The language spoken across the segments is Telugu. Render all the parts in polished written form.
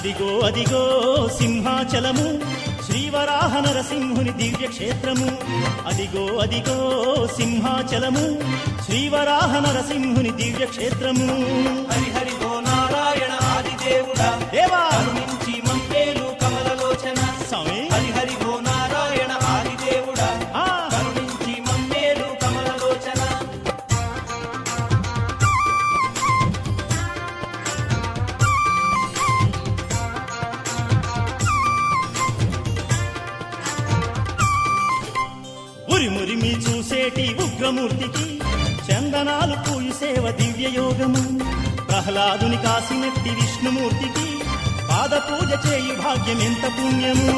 అదిగో అదిగో సింహాచలము శ్రీవరాహ నరసింహుని దివ్యక్షేత్రము. అదిగో అదిగో సింహాచలము శ్రీవరాహ నరసింహుని దివ్యక్షేత్రము. హరి హరి ఓ నారాయణ ఆదిదేవుడా దేవా కరుణించి మమ్మేలు కమలలోచన. స్వామి హరి హరి ఓ నారాయణ ఆదిదేవుడా ఆ, కరుణించి మమ్మేలు కమలలోచన. ఉరిమురిమి చూసేటి ఉగ్రమూర్తికి చందనాలు పూయి సేవ దివ్యయోగము. ప్రహ్లాదుని కాసినట్టి విష్ణుమూర్తికి పాద పూజ చేయు భాగ్యం ఎంత పుణ్యము.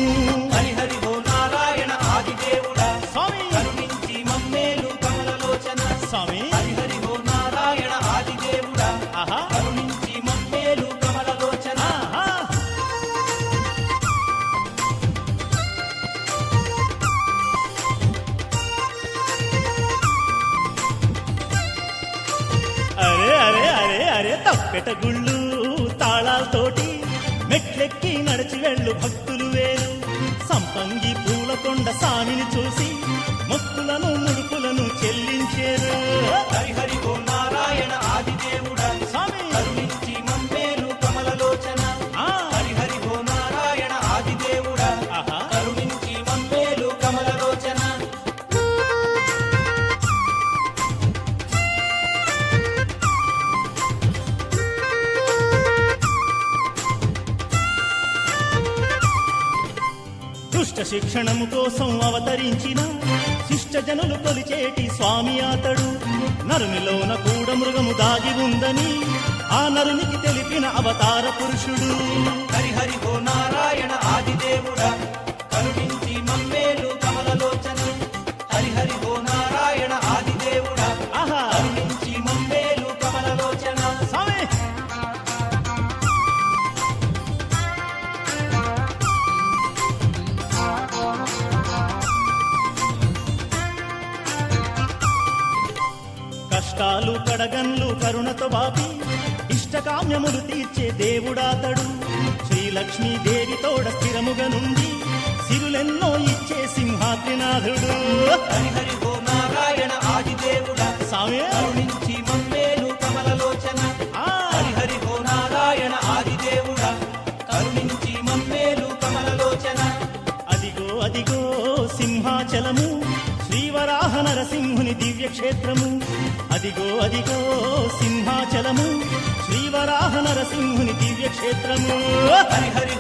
హరి హరి ఓ నారాయణ ఆదిదేవుడా స్వామి కరుణించి మమ్మేలు కమలలోచన. స్వామి హరి హరి ఓ నారాయణ ఆదిదేవుడా ఆహా కరుణించి మమ్మేలు కమలలోచన. ఆహా. అరే అరే అరే అరే తప్పెట గుళ్ళు తాళాలతోటి మెట్లెక్కి నడిచి వెళ్ళు భక్తులు వేరు. సంపంగి పూలకొండ సామిని చూసి మొక్కులను ముడుపులను చెల్లించేరు. హరి హరి ఓ నారాయణ ఆదిదేవుడా స్వామి కరుణించి మమ్మేలు కమలలోచన. ఆ, హరి హరి ఓ నారాయణ ఆదిదేవుడా ఆహా కరుణించి మమ్మేలు కమలలోచన. దుష్ట శిక్షణము కోసం అవతరించిన శిష్ట జనులు కొలిచేటి స్వామి అతడు. నరునిలోన కూడా మృగము దాగి ఉందని ఆ నరునికి తెలిపిన అవతార పురుషుడు. హరి హరి ఓ నారాయణ ఆదిదేవుడా కరుణించి మమ్మేలు కమలలోచన. హరి హరి ఓ నారాయణ ఆదిదేవుడా ఆహా కరుణించి మమ్మేలు కమలలోచన. స్వామి కష్టాలు కడగన్లు కరుణతో బాపి ఇష్టకామ్యములు తీర్చే దేవుడాతడు. శ్రీలక్ష్మీ దేవి తోడ స్థిరముగా నుండి సిరులెన్నో ఇచ్చే సింహాద్రినాథుడు. హరి హరి ఓ నారాయణ ఆదిదేవుడా స్వామి కరుణించి మమ్మేలు కమలలోచన. ఆ, హరి హరి ఓ నారాయణ ఆదిదేవుడా కరుణించి మమ్మేలు కమలలోచన. అదిగో అదిగో సింహాచలము శ్రీవరాహ నరసింహుని దివ్యక్షేత్రము. అదిగో అదిగో సింహాచలము శ్రీవరాహ నరసింహుని దివ్యక్షేత్రము. హరి హరి